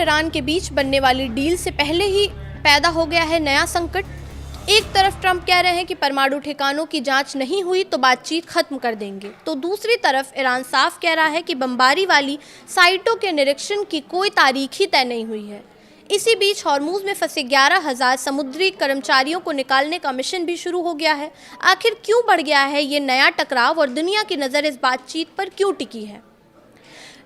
Iran के बीच बनने वाली डील से पहले ही पैदा हो गया है नया संकट। एक तरफ ट्रंप कह रहे हैं कि परमाणु ठिकानों की जांच नहीं हुई तो बातचीत खत्म कर देंगे, तो दूसरी तरफ ईरान साफ कह रहा है कि बमबारी वाली साइटों के निरीक्षण की कोई तारीख ही तय नहीं हुई है। इसी बीच हॉर्मुज में फंसे 11,000 समुद्री कर्मचारियों को निकालने का मिशन भी शुरू हो गया है। आखिर क्यों बढ़ गया है ये नया टकराव और दुनिया की नज़र इस बातचीत पर क्यों टिकी है?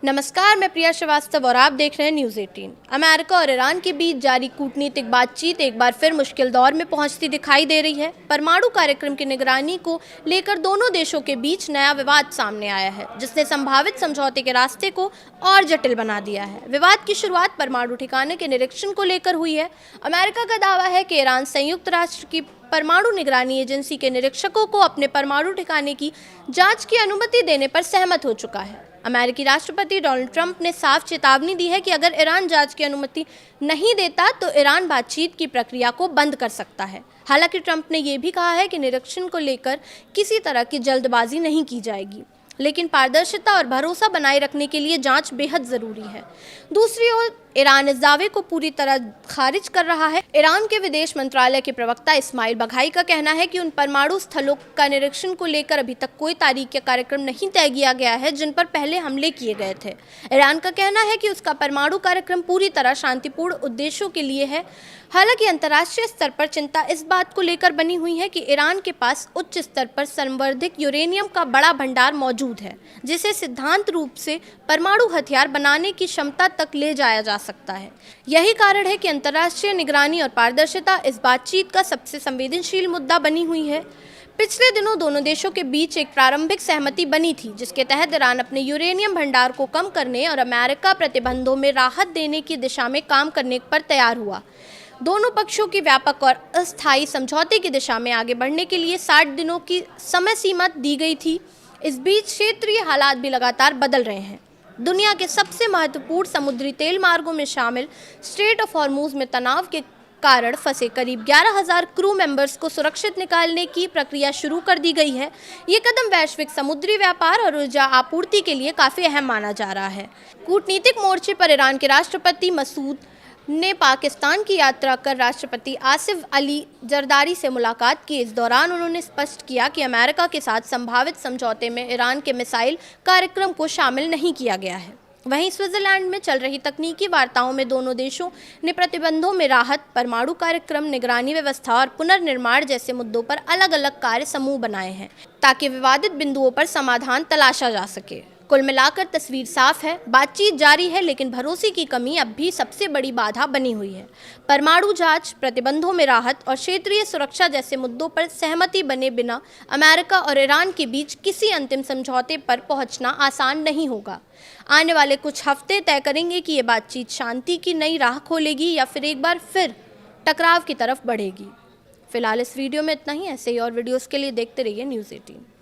नमस्कार, मैं प्रिया श्रीवास्तव और आप देख रहे हैं न्यूज़ 18। अमेरिका और ईरान के बीच जारी कूटनीतिक बातचीत एक बार फिर मुश्किल दौर में पहुंचती दिखाई दे रही है। परमाणु कार्यक्रम की निगरानी को लेकर दोनों देशों के बीच नया विवाद सामने आया है, जिसने संभावित समझौते के रास्ते को और जटिल बना दिया है। विवाद की शुरुआत परमाणु ठिकाने के निरीक्षण को लेकर हुई है। अमेरिका का दावा है कि ईरान संयुक्त राष्ट्र की परमाणु निगरानी एजेंसी के निरीक्षकों को अपने परमाणु ठिकाने की जांच की अनुमति देने पर सहमत हो चुका है। अमेरिकी राष्ट्रपति डोनाल्ड ट्रंप ने साफ चेतावनी दी है कि अगर ईरान जांच की अनुमति नहीं देता तो ईरान बातचीत की प्रक्रिया को बंद कर सकता है। हालांकि ट्रंप ने यह भी कहा है कि निरीक्षण को लेकर किसी तरह की जल्दबाजी नहीं की जाएगी, लेकिन पारदर्शिता और भरोसा बनाए रखने के लिए जांच बेहद ज़रूरी है। दूसरी ओर ईरान इस दावे को पूरी तरह खारिज कर रहा है। ईरान के विदेश मंत्रालय के प्रवक्ता इस्माइल बघाई का कहना है कि उन परमाणु स्थलों का निरीक्षण को लेकर अभी तक कोई तारीख या कार्यक्रम नहीं तय किया गया है जिन पर पहले हमले किए गए थे। ईरान का कहना है कि उसका परमाणु कार्यक्रम पूरी तरह शांतिपूर्ण उद्देश्यों के लिए है। हालांकि अंतर्राष्ट्रीय स्तर पर चिंता इस बात को लेकर बनी हुई है कि ईरान के पास उच्च स्तर पर संवर्धित यूरेनियम का बड़ा भंडार मौजूद है, जिसे सिद्धांत रूप से परमाणु हथियार बनाने की क्षमता तक ले जाया जा सकता है। यही कारण है कि अंतर्राष्ट्रीय निगरानी और पारदर्शिता इस बातचीत का सबसे संवेदनशील मुद्दा बनी हुई है। पिछले दिनों दोनों देशों के बीच एक प्रारंभिक सहमति बनी थी, जिसके तहत ईरान अपने यूरेनियम भंडार को कम करने और अमेरिका प्रतिबंधों में राहत देने की दिशा में काम करने पर तैयार हुआ। दोनों पक्षों की व्यापक और अस्थायी समझौते की दिशा में आगे बढ़ने के लिए 60 दिनों की समय सीमा दी गई थी। इस बीच क्षेत्रीय हालात भी लगातार बदल रहे हैं। दुनिया के सबसे महत्वपूर्ण समुद्री तेल मार्गों में शामिल स्ट्रेट ऑफ हॉर्मुज में तनाव के कारण फंसे करीब 11,000 क्रू मेंबर्स को सुरक्षित निकालने की प्रक्रिया शुरू कर दी गई है। ये कदम वैश्विक समुद्री व्यापार और ऊर्जा आपूर्ति के लिए काफ़ी अहम माना जा रहा है। कूटनीतिक मोर्चे पर ईरान के राष्ट्रपति मसूद ने पाकिस्तान की यात्रा कर राष्ट्रपति आसिफ अली जरदारी से मुलाकात की। इस दौरान उन्होंने स्पष्ट किया कि अमेरिका के साथ संभावित समझौते में ईरान के मिसाइल कार्यक्रम को शामिल नहीं किया गया है। वहीं स्विट्जरलैंड में चल रही तकनीकी वार्ताओं में दोनों देशों ने प्रतिबंधों में राहत, परमाणु कार्यक्रम, निगरानी व्यवस्था और पुनर्निर्माण जैसे मुद्दों पर अलग अलग कार्य समूह बनाए हैं, ताकि विवादित बिंदुओं पर समाधान तलाशा जा सके। कुल मिलाकर तस्वीर साफ है, बातचीत जारी है, लेकिन भरोसे की कमी अब भी सबसे बड़ी बाधा बनी हुई है। परमाणु जांच, प्रतिबंधों में राहत और क्षेत्रीय सुरक्षा जैसे मुद्दों पर सहमति बने बिना अमेरिका और ईरान के बीच किसी अंतिम समझौते पर पहुंचना आसान नहीं होगा। आने वाले कुछ हफ्ते तय करेंगे कि ये बातचीत शांति की नई राह खोलेगी या फिर एक बार फिर टकराव की तरफ बढ़ेगी। फिलहाल इस वीडियो में इतना ही। ऐसे ही और वीडियोज़ के लिए देखते रहिए न्यूज़ 18।